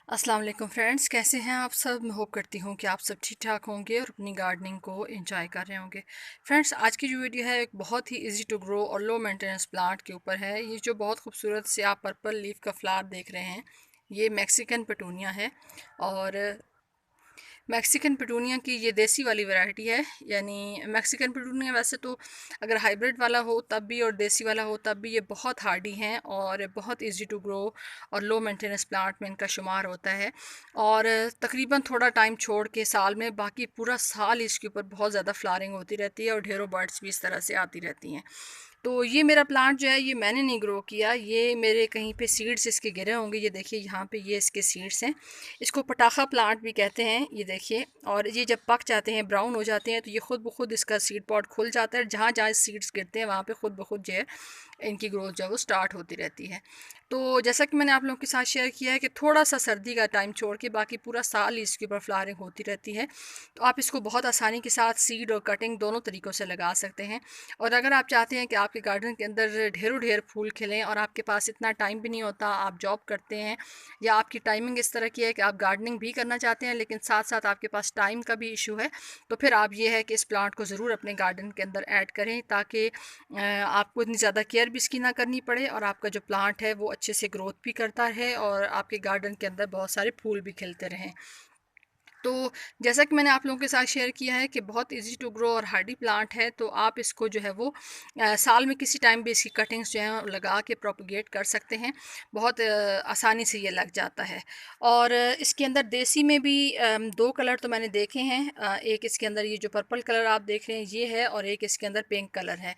अस्सलाम वालेकुम फ्रेंड्स, कैसे हैं आप सब। मैं होप करती हूँ कि आप सब ठीक ठाक होंगे और अपनी गार्डनिंग को एंजॉय कर रहे होंगे। फ्रेंड्स, आज की जो वीडियो है एक बहुत ही इजी टू ग्रो और लो मेंटेनेंस प्लांट के ऊपर है। ये जो बहुत खूबसूरत से आप पर्पल लीफ का फ्लावर देख रहे हैं, ये मैक्सिकन पेटूनिया है। और मैक्सिकन पेटूनिया की ये देसी वाली वैरायटी है। यानी मैक्सिकन पेटूनिया वैसे तो अगर हाइब्रिड वाला हो तब भी और देसी वाला हो तब भी ये बहुत हार्डी हैं और बहुत इजी टू ग्रो और लो मेंटेनेंस प्लांट में इनका शुमार होता है। और तकरीबन थोड़ा टाइम छोड़ के साल में, बाकी पूरा साल इसके ऊपर बहुत ज़्यादा फ्लावरिंग होती रहती है और ढेरों बर्ड्स भी इस तरह से आती रहती हैं। तो ये मेरा प्लांट जो है ये मैंने नहीं ग्रो किया, ये मेरे कहीं पे सीड्स इसके गिरे होंगे। ये देखिए यहाँ पे ये इसके सीड्स हैं। इसको पटाखा प्लांट भी कहते हैं, ये देखिए। और ये जब पक जाते हैं, ब्राउन हो जाते हैं, तो ये खुद ब खुद इसका सीड पॉट खुल जाता है। जहाँ जहाँ सीड्स गिरते हैं वहाँ पे खुद ब खुद जो है इनकी ग्रोथ जो है वो स्टार्ट होती रहती है। तो जैसा कि मैंने आप लोगों के साथ शेयर किया है कि थोड़ा सा सर्दी का टाइम छोड़ के बाकी पूरा साल ही इसके ऊपर फ्लावरिंग होती रहती है। तो आप इसको बहुत आसानी के साथ सीड और कटिंग दोनों तरीक़ों से लगा सकते हैं। और अगर आप चाहते हैं कि आपके गार्डन के अंदर ढेरों ढेर फूल खिलें और आपके पास इतना टाइम भी नहीं होता, आप जॉब करते हैं या आपकी टाइमिंग इस तरह की है कि आप गार्डनिंग भी करना चाहते हैं लेकिन साथ साथ आपके पास टाइम का भी इशू है, तो फिर आप ये है कि इस प्लांट को ज़रूर अपने गार्डन के अंदर ऐड करें, ताकि आपको इतनी ज़्यादा केयर भी इसकी ना करनी पड़े और आपका जो प्लांट है वो अच्छे से ग्रोथ भी करता रहे और आपके गार्डन के अंदर बहुत सारे फूल भी खिलते रहें। तो जैसा कि मैंने आप लोगों के साथ शेयर किया है कि बहुत इजी टू ग्रो और हार्डी प्लांट है, तो आप इसको जो है वो साल में किसी टाइम भी इसकी कटिंग्स जो हैं लगा के प्रोपगेट कर सकते हैं। बहुत आसानी से ये लग जाता है। और इसके अंदर देसी में भी दो कलर तो मैंने देखे हैं। एक इसके अंदर ये जो पर्पल कलर आप देख रहे हैं ये है, और एक इसके अंदर पिंक कलर है।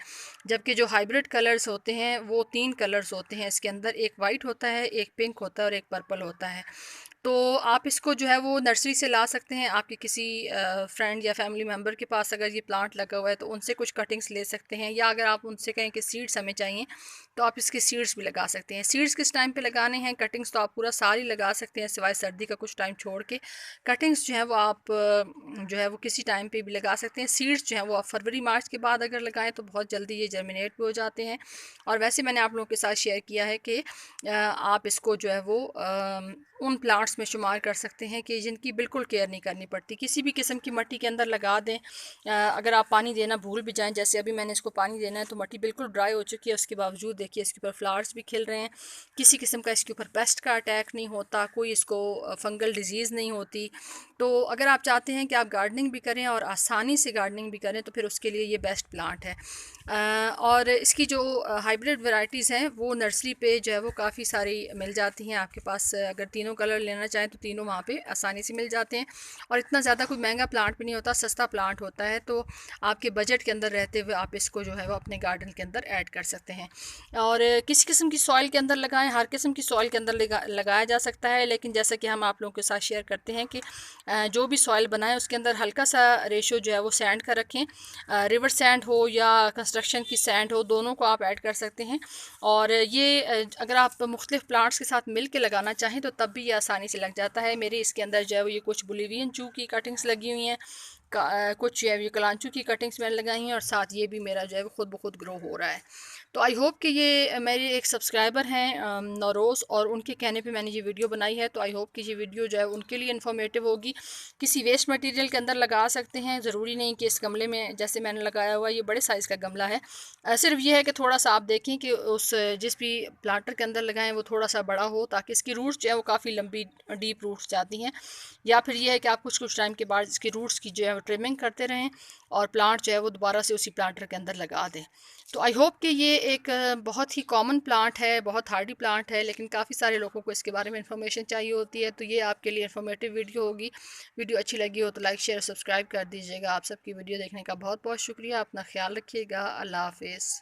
जबकि जो हाइब्रिड कलर्स होते हैं वो तीन कलर्स होते हैं इसके अंदर, एक वाइट होता है, एक पिंक होता है और एक पर्पल होता है। तो आप इसको जो है वो नर्सरी से ला सकते हैं। आपके किसी फ्रेंड या फैमिली मेम्बर के पास अगर ये प्लांट लगा हुआ है तो उनसे कुछ कटिंग्स ले सकते हैं, या अगर आप उनसे कहें कि सीड्स हमें चाहिए तो आप इसके सीड्स भी लगा सकते हैं। सीड्स किस टाइम पे लगाने हैं, कटिंग्स तो आप पूरा साल ही लगा सकते हैं सिवाय सर्दी का कुछ टाइम छोड़ के। कटिंग्स जो है वो आप जो है वो किसी टाइम पे भी लगा सकते हैं। सीड्स जो है वो आप फरवरी मार्च के बाद अगर लगाएं तो बहुत जल्दी ये जर्मिनेट भी हो जाते हैं। और वैसे मैंने आप लोगों के साथ शेयर किया है कि आप इसको जो है वो उन प्लांट्स में शुमार कर सकते हैं कि जिनकी बिल्कुल केयर नहीं करनी पड़ती, किसी भी किस्म की मिट्टी के अंदर लगा दें। अगर आप पानी देना भूल भी जाएं, जैसे अभी मैंने इसको पानी देना है तो मिट्टी बिल्कुल ड्राई हो चुकी है, उसके बावजूद देखिए इसके ऊपर फ्लावर्स भी खिल रहे हैं। किसी किस्म का इसके ऊपर पेस्ट का अटैक नहीं होता, कोई इसको फंगल डिजीज़ नहीं होती। तो अगर आप चाहते हैं कि आप गार्डनिंग भी करें और आसानी से गार्डनिंग भी करें तो फिर उसके लिए ये बेस्ट प्लांट है। और इसकी जो हाइब्रिड वैरायटीज़ हैं वो नर्सरी पे जो है वो काफ़ी सारी मिल जाती हैं आपके पास। अगर तीनों कलर लेना चाहें तो तीनों वहाँ पे आसानी से मिल जाते हैं। और इतना ज़्यादा कोई महंगा प्लांट भी नहीं होता, सस्ता प्लांट होता है। तो आपके बजट के अंदर रहते हुए आप इसको जो है वो अपने गार्डन के अंदर ऐड कर सकते हैं। और किस किस्म की सॉइल के अंदर लगाएं, हर किस्म की सॉइल के अंदर लगाया जा सकता है, लेकिन जैसा कि हम आप लोगों के साथ शेयर करते हैं कि जो भी सॉइल बनाएं उसके अंदर हल्का सा रेशो जो है वो सैंड का रखें। रिवर सैंड हो या कंस्ट्रक्शन की सैंड हो, दोनों को आप ऐड कर सकते हैं। और ये अगर आप मुख्तलिफ प्लांट्स के साथ मिल के लगाना चाहें तो तब भी ये आसानी से लग जाता है। मेरी इसके अंदर जो है वो ये कुछ बोलिवियन चू की कटिंग्स लगी हुई हैं, कुछ जो है ये कलांचू की कटिंग्स मैंने लगाई हैं, और साथ ये भी मेरा जो है वो खुद ब खुद ग्रो हो रहा है। तो आई होप कि ये मेरे एक सब्सक्राइबर हैं नौरोज़, और उनके कहने पे मैंने ये वीडियो बनाई है। तो आई होप कि ये वीडियो जो है उनके लिए इन्फॉर्मेटिव होगी। किसी वेस्ट मटेरियल के अंदर लगा सकते हैं, ज़रूरी नहीं कि इस गमले में जैसे मैंने लगाया हुआ ये बड़े साइज़ का गमला है। सिर्फ ये है कि थोड़ा सा आप देखें कि उस जिस भी प्लांटर के अंदर लगाएं वो थोड़ा सा बड़ा हो, ताकि इसकी रूट्स जो है वो काफ़ी लंबी डीप रूट्स जाती हैं। या फिर ये है कि आप कुछ कुछ टाइम के बाद इसकी रूट्स की जो है वो ट्रिमिंग करते रहें और प्लांट जो है वो दोबारा से उसी प्लांटर के अंदर लगा दें। तो आई होप कि ये एक बहुत ही कॉमन प्लांट है, बहुत हार्डी प्लांट है, लेकिन काफ़ी सारे लोगों को इसके बारे में इन्फॉर्मेशन चाहिए होती है। तो ये आपके लिए इन्फॉर्मेटिव वीडियो होगी। वीडियो अच्छी लगी हो तो लाइक शेयर सब्सक्राइब कर दीजिएगा। आप सबकी वीडियो देखने का बहुत बहुत शुक्रिया। अपना ख्याल रखिएगा। अल्लाह हाफिज़।